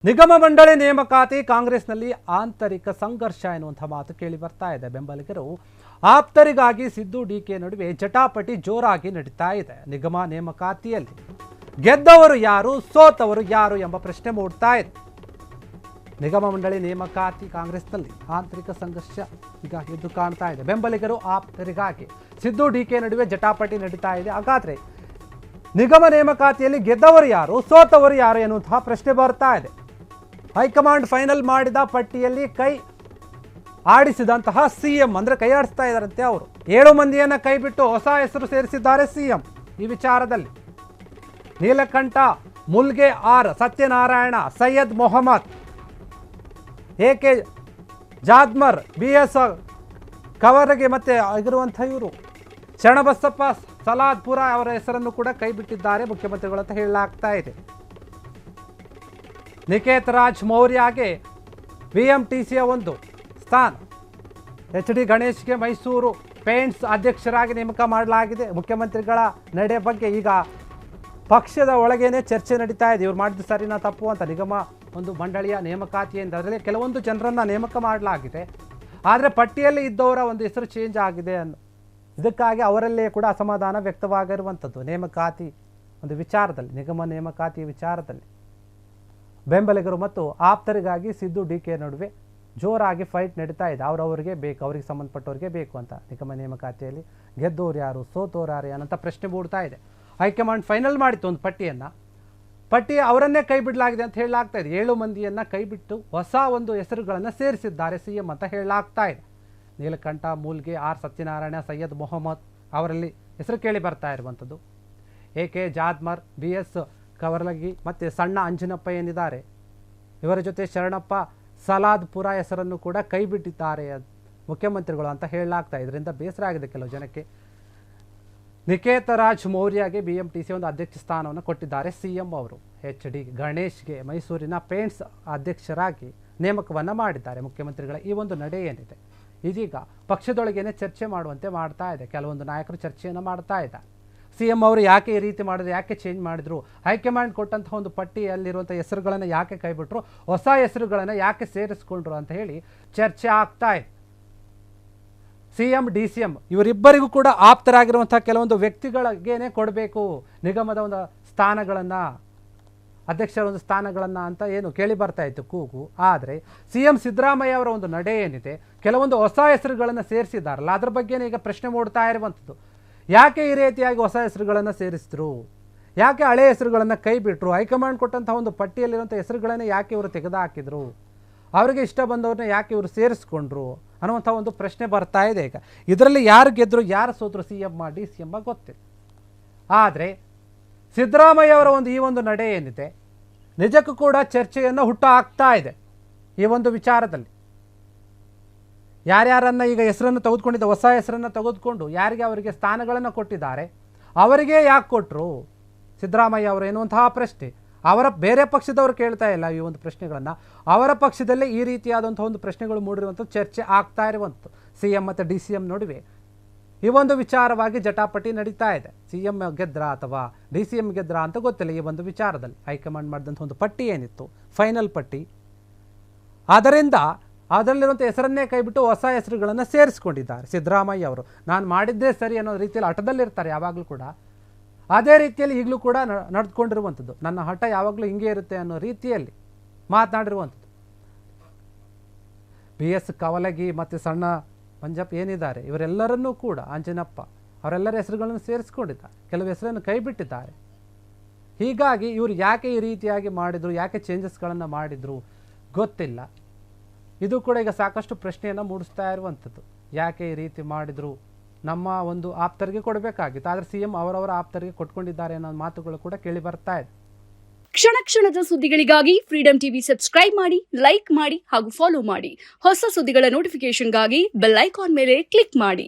ನಿಗಮ ಮಂಡಳಿ ನೇಮಕಾತಿ ಕಾಂಗ್ರೆಸ್ನಲ್ಲಿ ಆಂತರಿಕ ಸಂಘರ್ಷ ಎನ್ನುವಂಥ ಮಾತು ಕೇಳಿ ಬರ್ತಾ ಇದೆ. ಬೆಂಬಲಿಗರು ಆಪ್ತರಿಗಾಗಿ ಸಿದ್ದು ಡಿಕೆ ನಡುವೆ ಜಟಾಪಟಿ ಜೋರಾಗಿ ನಡೀತಾ ಇದೆ. ನಿಗಮ ನೇಮಕಾತಿಯಲ್ಲಿ ಗೆದ್ದವರು ಯಾರು, ಸೋತವರು ಯಾರು ಎಂಬ ಪ್ರಶ್ನೆ ಮೂಡ್ತಾ ಇದೆ. ನಿಗಮ ಮಂಡಳಿ ನೇಮಕಾತಿ ಕಾಂಗ್ರೆಸ್ನಲ್ಲಿ ಆಂತರಿಕ ಸಂಘರ್ಷ ಈಗ ಎದ್ದು ಕಾಣ್ತಾ ಇದೆ. ಬೆಂಬಲಿಗರು ಆಪ್ತರಿಗಾಗಿ ಸಿದ್ದು ಡಿಕೆ ನಡುವೆ ಜಟಾಪಟಿ ನಡೀತಾ ಇದೆ. ಹಾಗಾದ್ರೆ ನಿಗಮ ನೇಮಕಾತಿಯಲ್ಲಿ ಗೆದ್ದವರು ಯಾರು, ಸೋತವರು ಯಾರು ಎನ್ನುವಂತಹ ಪ್ರಶ್ನೆ ಬರ್ತಾ ಇದೆ. ಹೈಕಮಾಂಡ್ ಫೈನಲ್ ಮಾಡಿದ ಪಟ್ಟಿಯಲ್ಲಿ ಕೈ ಆಡಿಸಿದಂತಹ ಸಿಎಂ ಅಂದ್ರೆ ಕೈ ಆಡಿಸ್ತಾ ಇದ್ದಾರಂತೆ. ಅವರು 7 ಮಂದಿಯನ್ನ ಕೈ ಬಿಟ್ಟು ಹೊಸ ಹೆಸರು ಸೇರಿಸಿದ್ದಾರೆ ಸಿಎಂ. ಈ ವಿಚಾರದಲ್ಲಿ ನೀಲಕಂಠ ಮುಲ್ಗೆ, ಆರ್ ಸತ್ಯನಾರಾಯಣ, ಸೈಯದ್ ಮೊಹಮ್ಮದ್, ಎಕೆ ಜಾದ್ಮರ್, BS ಕವರಗೆ ಮತ್ತೆ ಆಗಿರುವಂಥ ಇವರು ಶರಣಬಸಪ್ಪ ಸಲಾದ್ಪುರ ಅವರ ಹೆಸರನ್ನು ಕೂಡ ಕೈ ಬಿಟ್ಟಿದ್ದಾರೆ ಮುಖ್ಯಮಂತ್ರಿಗಳು ಅಂತ ಹೇಳಲಾಗ್ತಾ ಇದೆ. ನಿಕೇತ್ ರಾಜ್ ಮೌರ್ಯಗೆ BMTCಯ ಒಂದು ಸ್ಥಾನ, HD ಗಣೇಶ್ಗೆ ಮೈಸೂರು ಪೇಂಟ್ಸ್ ಅಧ್ಯಕ್ಷರಾಗಿ ನೇಮಕ ಮಾಡಲಾಗಿದೆ. ಮುಖ್ಯಮಂತ್ರಿಗಳ ನಡೆ ಬಗ್ಗೆ ಈಗ ಪಕ್ಷದ ಒಳಗೇನೆ ಚರ್ಚೆ ನಡೀತಾ ಇದೆ. ಇವ್ರು ಮಾಡಿದ್ದು ಸರಿನಾ ತಪ್ಪು ಅಂತ. ನಿಗಮ ಒಂದು ಮಂಡಳಿಯ ನೇಮಕಾತಿಯಿಂದ ಅದರಲ್ಲಿ ಕೆಲವೊಂದು ಜನರನ್ನು ನೇಮಕ ಮಾಡಲಾಗಿದೆ, ಆದರೆ ಪಟ್ಟಿಯಲ್ಲಿ ಇದ್ದವರ ಒಂದು ಹೆಸರು ಚೇಂಜ್ ಆಗಿದೆ ಇದಕ್ಕಾಗಿ ಅವರಲ್ಲೇ ಕೂಡ ಅಸಮಾಧಾನ ವ್ಯಕ್ತವಾಗಿರುವಂಥದ್ದು. ನೇಮಕಾತಿ ಒಂದು ವಿಚಾರದಲ್ಲಿ, ನಿಗಮ ನೇಮಕಾತಿ ವಿಚಾರದಲ್ಲಿ ಬೆಂಬಲಿಗರು ಮತ್ತು ಆಪ್ತರಿಗಾಗಿ ಸಿದ್ದು ಡಿಕೆ ನಡುವೆ ಜೋರಾಗಿ ಫೈಟ್ ನಡೀತಾ ಇದೆ. ಅವರವರಿಗೆ ಬೇಕು, ಅವರಿಗೆ ಸಂಬಂಧಪಟ್ಟವರಿಗೆ ಬೇಕು ಅಂತ. ನಿಗಮ ನೇಮಕಾತಿಯಲ್ಲಿ ಗೆದ್ದೋರು ಯಾರು, ಸೋತೋರು ಯಾರು ಅನ್ನೋಂಥ ಪ್ರಶ್ನೆ ಮೂಡ್ತಾ ಇದೆ. ಹೈಕಮಾಂಡ್ ಫೈನಲ್ ಮಾಡಿತ್ತು ಒಂದು ಪಟ್ಟಿ ಅವರನ್ನೇ ಕೈ ಬಿಡಲಾಗಿದೆ ಅಂತ ಹೇಳಲಾಗ್ತಾ ಇದೆ. 7 ಮಂದಿಯನ್ನು ಕೈ ಬಿಟ್ಟು ಹೊಸ ಒಂದು ಹೆಸರುಗಳನ್ನು ಸೇರಿಸಿದ್ದಾರೆ ಸಿಎಂ ಅಂತ ಹೇಳಲಾಗ್ತಾ ಇದೆ. ನೀಲಕಂಠ ಮೂಲ್ಗೆ, ಆರ್ ಸತ್ಯನಾರಾಯಣ, ಸೈಯದ್ ಮೊಹಮ್ಮದ್ ಅವರಲ್ಲಿ ಹೆಸರು ಕೇಳಿ ಬರ್ತಾ ಇರುವಂಥದ್ದು. ಎಕೆ ಜಾದ್ಮರ್, BS ಕವರ್ಲಗಿ ಮತ್ತು ಸಣ್ಣ ಅಂಜನಪ್ಪ ಏನಿದ್ದಾರೆ, ಇವರ ಜೊತೆ ಶರಣಪ್ಪ ಸಲಾದ್ಪುರ ಹೆಸರನ್ನು ಕೂಡ ಕೈ ಬಿಟ್ಟಿದ್ದಾರೆ ಮುಖ್ಯಮಂತ್ರಿಗಳು ಅಂತ ಹೇಳಲಾಗ್ತಾ. ಇದರಿಂದ ಬೇಸರ ಆಗಿದೆ ಕೆಲವು ಜನಕ್ಕೆ. ನಿಕೇತ್ ರಾಜ್ ಮೌರ್ಯಗೆ BMTC ಒಂದು ಅಧ್ಯಕ್ಷ ಸ್ಥಾನವನ್ನು ಕೊಟ್ಟಿದ್ದಾರೆ ಸಿಎಂ ಅವರು. HD ಗಣೇಶ್ಗೆ ಮೈಸೂರಿನ ಪೇಂಟ್ಸ್ ಅಧ್ಯಕ್ಷರಾಗಿ ನೇಮಕವನ್ನು ಮಾಡಿದ್ದಾರೆ ಮುಖ್ಯಮಂತ್ರಿಗಳ ಈ ಒಂದು ನಡೆ ಏನಿದೆ ಇದೀಗ ಪಕ್ಷದೊಳಗೇನೆ ಚರ್ಚೆ ಮಾಡುವಂತೆ ಮಾಡ್ತಾ ಇದೆ. ಕೆಲವೊಂದು ನಾಯಕರು ಚರ್ಚೆಯನ್ನು ಮಾಡ್ತಾ ಇದ್ದಾರೆ. ಸಿಎಂ ಅವರು ಯಾಕೆ ಈ ರೀತಿ ಮಾಡಿದ್ರು, ಯಾಕೆ ಚೇಂಜ್ ಮಾಡಿದ್ರು, ಹೈಕಮಾಂಡ್ ಕೊಟ್ಟಂತಹ ಒಂದು ಪಟ್ಟಿಯಲ್ಲಿರುವಂಥ ಹೆಸರುಗಳನ್ನು ಯಾಕೆ ಕೈಬಿಟ್ರು, ಹೊಸ ಹೆಸರುಗಳನ್ನು ಯಾಕೆ ಸೇರಿಸ್ಕೊಂಡ್ರು ಅಂತ ಹೇಳಿ ಚರ್ಚೆ ಆಗ್ತಾ ಇದೆ. CM DCM ಇವರಿಬ್ಬರಿಗೂ ಕೂಡ ಆಪ್ತರಾಗಿರುವಂಥ ಕೆಲವೊಂದು ವ್ಯಕ್ತಿಗಳಿಗೇನೆ ಕೊಡಬೇಕು ನಿಗಮದ ಒಂದು ಸ್ಥಾನಗಳನ್ನು, ಅಧ್ಯಕ್ಷರ ಒಂದು ಸ್ಥಾನಗಳನ್ನು ಅಂತ ಏನು ಕೇಳಿ ಬರ್ತಾ ಇತ್ತು ಕೂಗು. ಆದರೆ CM ಸಿದ್ದರಾಮಯ್ಯ ಅವರ ಒಂದು ನಡೆ ಏನಿದೆ, ಕೆಲವೊಂದು ಹೊಸ ಹೆಸರುಗಳನ್ನು ಸೇರಿಸಿದ್ದಾರಲ್ಲ, ಅದ್ರ ಬಗ್ಗೆನೇ ಈಗ ಪ್ರಶ್ನೆ ಮೂಡ್ತಾ ಇರುವಂಥದ್ದು. ಯಾಕೆ ಈ ರೀತಿಯಾಗಿ ಹೊಸ ಹೆಸರುಗಳನ್ನು ಸೇರಿಸಿದ್ರು, ಯಾಕೆ ಹಳೆ ಹೆಸರುಗಳನ್ನು ಕೈ ಬಿಟ್ಟರು, ಹೈಕಮಾಂಡ್ ಕೊಟ್ಟಂತಹ ಒಂದು ಪಟ್ಟಿಯಲ್ಲಿರುವಂಥ ಹೆಸರುಗಳನ್ನೇ ಯಾಕೆ ಇವರು ತೆಗೆದುಹಾಕಿದ್ರು, ಅವರಿಗೆ ಇಷ್ಟ ಬಂದವ್ರನ್ನ ಯಾಕೆ ಇವರು ಸೇರಿಸ್ಕೊಂಡ್ರು ಅನ್ನುವಂಥ ಒಂದು ಪ್ರಶ್ನೆ ಬರ್ತಾ ಇದೆ. ಈಗ ಇದರಲ್ಲಿ ಯಾರು ಗೆದ್ದರು, ಯಾರು ಸೋತರು, CM DCM ಗೊತ್ತಿಲ್ಲ. ಆದರೆ ಸಿದ್ದರಾಮಯ್ಯ ಅವರ ಒಂದು ಈ ಒಂದು ನಡೆ ಏನಿದೆ ನಿಜಕ್ಕೂ ಕೂಡ ಚರ್ಚೆಯನ್ನು ಹುಟ್ಟು ಹಾಕ್ತಾ ಇದೆ. ಈ ಒಂದು ವಿಚಾರದಲ್ಲಿ ಯಾರ್ಯಾರನ್ನು ಈಗ ಹೆಸರನ್ನು ತೆಗೆದುಕೊಂಡಿದ್ದ, ಹೊಸ ಹೆಸರನ್ನು ತೆಗೆದುಕೊಂಡು ಯಾರಿಗೆ ಅವರಿಗೆ ಸ್ಥಾನಗಳನ್ನು ಕೊಟ್ಟಿದ್ದಾರೆ, ಅವರಿಗೆ ಯಾಕೆ ಕೊಟ್ಟರು ಸಿದ್ದರಾಮಯ್ಯ ಅವರು ಎನ್ನುವಂತಹ ಪ್ರಶ್ನೆ ಅವರ ಬೇರೆ ಪಕ್ಷದವರು ಕೇಳ್ತಾ ಇಲ್ಲ. ಈ ಒಂದು ಪ್ರಶ್ನೆಗಳನ್ನು ಅವರ ಪಕ್ಷದಲ್ಲೇ ಈ ರೀತಿಯಾದಂಥ ಒಂದು ಪ್ರಶ್ನೆಗಳು ಮೂಡಿರುವಂಥ ಚರ್ಚೆ ಆಗ್ತಾ ಇರುವಂಥದ್ದು. CM ಮತ್ತು DCM ನಡುವೆ ಈ ಒಂದು ವಿಚಾರವಾಗಿ ಜಟಾಪಟಿ ನಡೀತಾ ಇದೆ. CM ಗೆದ್ರಾ ಅಥವಾ DCM ಗೆದ್ರಾ ಅಂತ ಗೊತ್ತಿಲ್ಲ. ಈ ಒಂದು ವಿಚಾರದಲ್ಲಿ ಹೈಕಮಾಂಡ್ ಮಾಡಿದಂಥ ಒಂದು ಪಟ್ಟಿ ಏನಿತ್ತು, ಫೈನಲ್ ಪಟ್ಟಿ, ಅದರಿಂದ ಅದರಲ್ಲಿರುವಂಥ ಹೆಸರನ್ನೇ ಕೈಬಿಟ್ಟು ಹೊಸ ಹೆಸರುಗಳನ್ನು ಸೇರಿಸ್ಕೊಂಡಿದ್ದಾರೆ ಸಿದ್ದರಾಮಯ್ಯ ಅವರು. ನಾನು ಮಾಡಿದ್ದೇ ಸರಿ ಅನ್ನೋ ರೀತಿಯಲ್ಲಿ ಹಠದಲ್ಲಿರ್ತಾರೆ ಯಾವಾಗಲೂ ಕೂಡ. ಅದೇ ರೀತಿಯಲ್ಲಿ ಈಗಲೂ ಕೂಡ ನಡೆದುಕೊಂಡಿರುವಂಥದ್ದು. ನನ್ನ ಹಠ ಯಾವಾಗಲೂ ಹಿಂಗೆ ಇರುತ್ತೆ ಅನ್ನೋ ರೀತಿಯಲ್ಲಿ ಮಾತನಾಡಿರುವಂಥದ್ದು. BS ಕವಲಗಿ ಮತ್ತು ಸಣ್ಣ ಮಂಜಪ್ಪ ಏನಿದ್ದಾರೆ, ಇವರೆಲ್ಲರನ್ನೂ ಕೂಡ ಅಂಜನಪ್ಪ ಅವರೆಲ್ಲರ ಹೆಸರುಗಳನ್ನು ಸೇರಿಸ್ಕೊಂಡಿದ್ದಾರೆ, ಕೆಲವು ಹೆಸರನ್ನು ಕೈ ಬಿಟ್ಟಿದ್ದಾರೆ. ಹೀಗಾಗಿ ಇವರು ಯಾಕೆ ಈ ರೀತಿಯಾಗಿ ಮಾಡಿದರು, ಯಾಕೆ ಚೇಂಜಸ್ಗಳನ್ನು ಮಾಡಿದರು ಗೊತ್ತಿಲ್ಲ. ಇದು ಕೂಡ ಈಗ ಸಾಕಷ್ಟು ಪ್ರಶ್ನೆಯನ್ನು ಮೂಡಿಸ್ತಾ ಇರುವಂಥದ್ದು. ಯಾಕೆ ಈ ರೀತಿ ಮಾಡಿದರು, ನಮ್ಮ ಒಂದು ಆಪ್ತರಿಗೆ ಕೊಡಬೇಕಾಗಿತ್ತು, ಆದರೆ CM ಅವರವರ ಆಪ್ತರಿಗೆ ಕೊಟ್ಕೊಂಡಿದ್ದಾರೆ ಅನ್ನೋ ಮಾತುಗಳು ಕೂಡ ಕೇಳಿ ಬರ್ತಾ ಇದೆ. ಕ್ಷಣ ಕ್ಷಣದ ಸುದ್ದಿಗಳಿಗಾಗಿ ಫ್ರೀಡಂ ಟಿವಿ ಸಬ್ಸ್ಕ್ರೈಬ್ ಮಾಡಿ, ಲೈಕ್ ಮಾಡಿ ಹಾಗೂ ಫಾಲೋ ಮಾಡಿ. ಹೊಸ ಸುದ್ದಿಗಳ ನೋಟಿಫಿಕೇಶನ್ಗಾಗಿ ಬೆಲ್ ಐಕಾನ್ ಮೇಲೆ ಕ್ಲಿಕ್ ಮಾಡಿ.